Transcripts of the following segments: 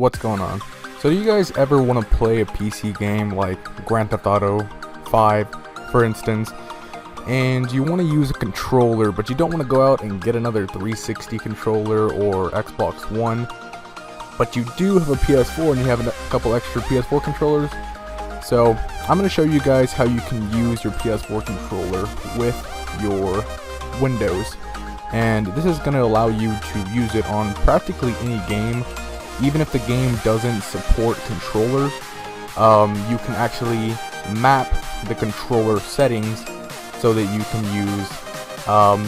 what's going on? So do you guys ever want to play a PC game like Grand Theft Auto 5, for instance, and you want to use a controller, but you don't want to go out and get another 360 controller or Xbox One, but you do have a PS4 and you have a couple extra PS4 controllers? So I'm going to show you guys how you can use your PS4 controller with your Windows, and this is going to allow you to use it on practically any game. Even if the game doesn't support controllers, you can actually map the controller settings so that you can use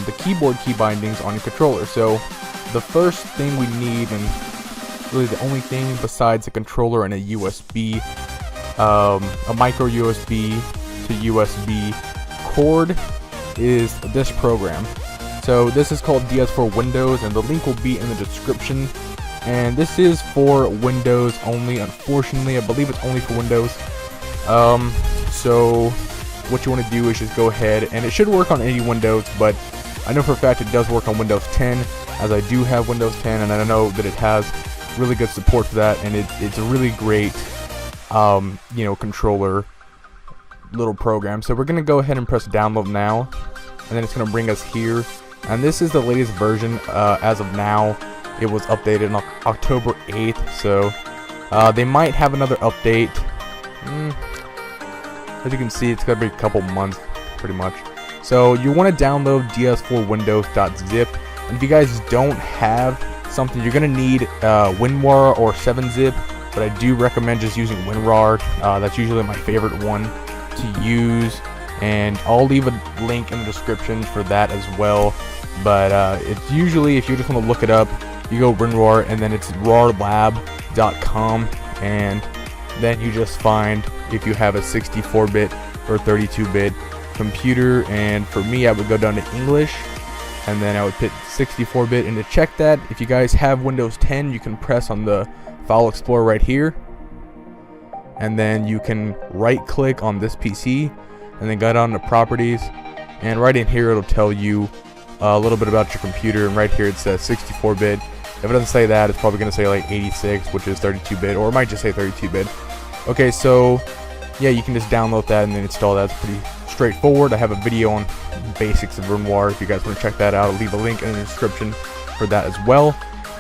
the keyboard key bindings on your controller. So the first thing we need, and really the only thing besides a controller and a USB, a micro USB to USB cord, is this program. So this is called DS4 Windows, and the link will be in the description. And this is for Windows only, unfortunately. I believe it's only for Windows. So what you want to do is just go ahead, and it should work on any Windows, but I know for a fact it does work on Windows 10, as I do have Windows 10, and I know that it has really good support for that, and it's a really great, controller little program. So we're going to go ahead and press download now, and then it's going to bring us here. And this is the latest version as of now. It was updated on October 8th, so they might have another update. As you can see, it's going to be a couple months, pretty much. So you want to download ds4windows.zip, and if you guys don't have something, you're going to need WinRAR or 7-zip, but I do recommend just using WinRAR. That's usually my favorite one to use, and I'll leave a link in the description for that as well. But it's usually, if you just want to look it up, you go WinRAR, and then it's rarlab.com, and then you just find if you have a 64-bit or 32-bit computer. And for me, I would go down to English, and then I would put 64-bit. And to check that, if you guys have Windows 10, you can press on the File Explorer right here, and then you can right-click on this PC, and then go down to Properties, and right in here it'll tell you a little bit about your computer. And right here it says 64-bit. If it doesn't say that, it's probably going to say like 86, which is 32-bit, or it might just say 32-bit. Okay, so yeah, you can just download that and then install that. It's pretty straightforward. I have a video on basics of WinRAR if you guys want to check that out. I'll leave a link in the description for that as well.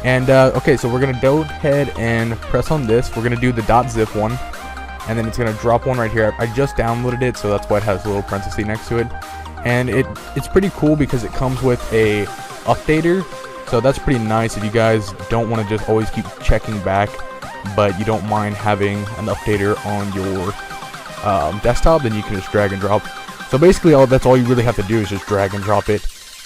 And okay, so we're going to go ahead and press on this. We're going to do the .zip one, and then it's going to drop one right here. I just downloaded it, so that's why it has a little parenthesis next to it. And it's pretty cool because it comes with a updater, so that's pretty nice if you guys don't want to just always keep checking back, but you don't mind having an updater on your desktop. Then you can just drag and drop. So basically that's all you really have to do is just drag and drop it.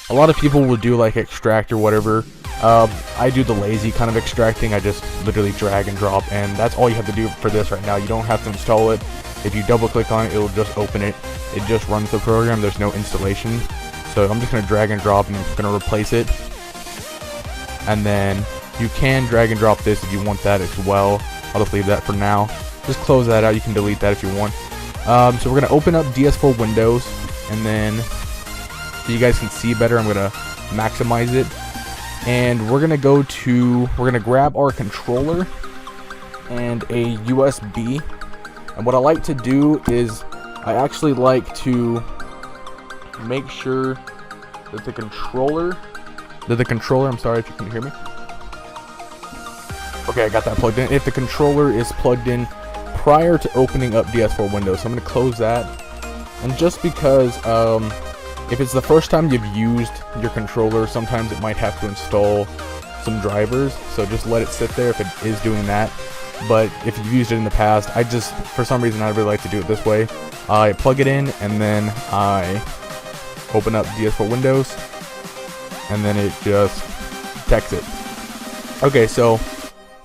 A lot of people will do like extract or whatever. I do the lazy kind of extracting. I just literally drag and drop, and that's all you have to do for this right now. You don't have to install it. If you double click on it, it'll just open it. It just runs the program. There's no installation. So I'm just going to drag and drop, and I'm going to replace it. And then you can drag and drop this if you want that as well. I'll just leave that for now. Just close that out. You can delete that if you want. So we're going to open up DS4 Windows, and then so you guys can see better, I'm going to maximize it. And we're going to grab our controller and a USB. And what I like to do is I actually like to make sure that the controller, I'm sorry if you can hear me. Okay, I got that plugged in. If the controller is plugged in prior to opening up DS4 Windows, so I'm going to close that. And just because if it's the first time you've used your controller, sometimes it might have to install some drivers, so just let it sit there if it is doing that. But if you've used it in the past, for some reason I really like to do it this way. I plug it in, and then I open up DS4 Windows, and then it just detects it. Okay, so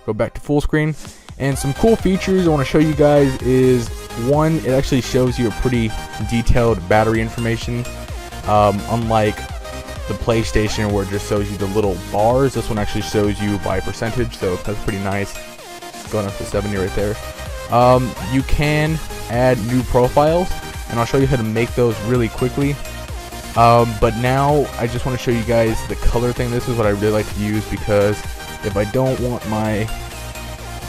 go back to full screen, and some cool features I want to show you guys is, one, it actually shows you a pretty detailed battery information. Unlike the PlayStation where it just shows you the little bars, this one actually shows you by percentage, so that's pretty nice. Going up to 70 right there. You can add new profiles, and I'll show you how to make those really quickly. But now I just want to show you guys the color thing. This is what I really like to use, because if I don't want my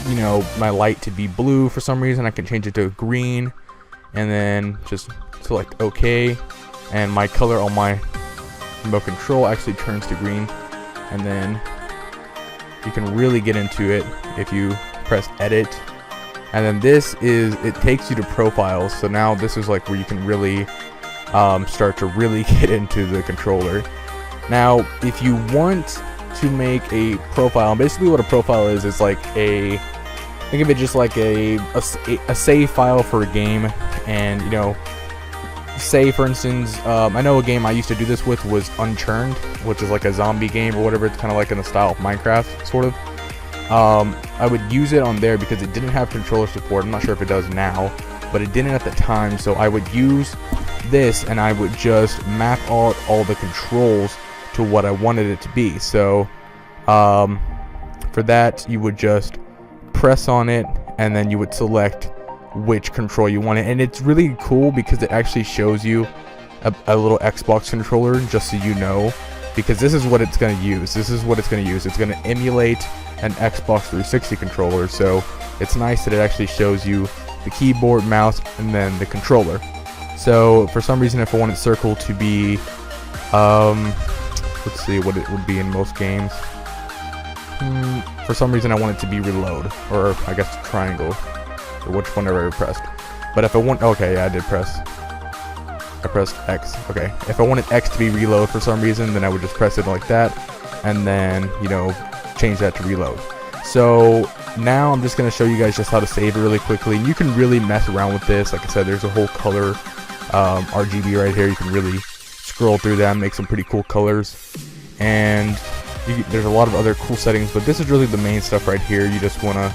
you know, my light to be blue for some reason, I can change it to green, and then just select OK, and my color on my remote control actually turns to green. And then you can really get into it if you press edit. And then this is, it takes you to profiles. So now this is like where you can really start to really get into the controller. Now if you want to make a profile, and basically what a profile is like a, think of it just like a save file for a game. And you know, say for instance, I know a game I used to do this with was Unchurned, which is like a zombie game or whatever. It's kind of like in the style of Minecraft, sort of. I would use it on there because it didn't have controller support. I'm not sure if it does now, but it didn't at the time. So I would use this and I would just map out all the controls to what I wanted it to be. So for that, you would just press on it and then you would select which control you want it. And it's really cool because it actually shows you a little Xbox controller, just so you know, because this is what it's going to use. This is what it's going to use. It's going to emulate an Xbox 360 controller. So it's nice that it actually shows you the keyboard, mouse, and then the controller. So for some reason, if I wanted circle to be let's see what it would be in most games. For some reason I want it to be reload, or I guess triangle, or which one I pressed. But if I want, okay, yeah, I pressed X. Okay, if I wanted X to be reload for some reason, then I would just press it like that, and then, you know, change that to reload. So now I'm just going to show you guys just how to save it really quickly. And you can really mess around with this. Like I said, there's a whole color RGB right here. You can really scroll through that and make some pretty cool colors. And there's a lot of other cool settings, but this is really the main stuff right here. You just want to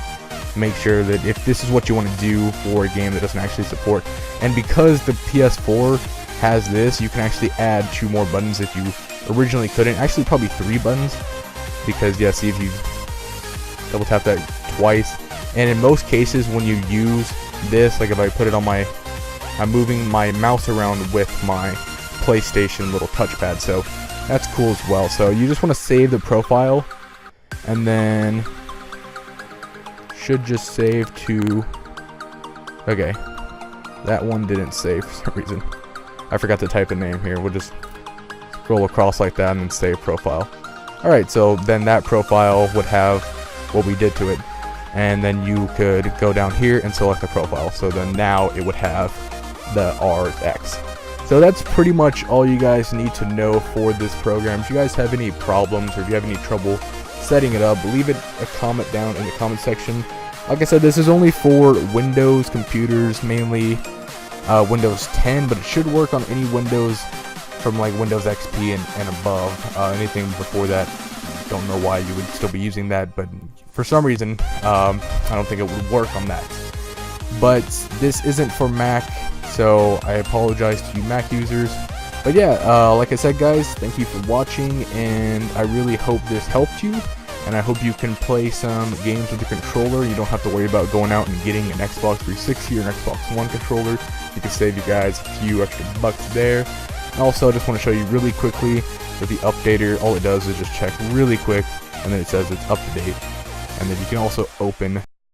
make sure that if this is what you want to do for a game that doesn't actually support, and because the PS4 has this, you can actually add 2 more buttons if you originally couldn't. Actually, probably 3 buttons, because yeah, see, if you double tap that twice, and in most cases when you use this, like if I put it on my, I'm moving my mouse around with my PlayStation little touchpad, so that's cool as well. So you just want to save the profile, and then should just save to, okay, that one didn't save for some reason. I forgot to type a name here. We'll just scroll across like that and then save profile. Alright, so then that profile would have what we did to it, and then you could go down here and select the profile. So then now it would have the RX. So that's pretty much all you guys need to know for this program. If you guys have any problems or if you have any trouble setting it up, leave it a comment down in the comment section. Like I said, this is only for Windows computers, mainly Windows 10, but it should work on any Windows from like Windows XP and above. Anything before that, don't know why you would still be using that, but for some reason I don't think it would work on that. But this isn't for Mac, so I apologize to you Mac users. But yeah, like I said guys, thank you for watching, and I really hope this helped you, and I hope you can play some games with the controller. You don't have to worry about going out and getting an Xbox 360 or an Xbox One controller. You can save you guys a few extra bucks there. And also, I just want to show you really quickly that the updater, all it does is just check really quick, and then it says it's up to date. And then you can also open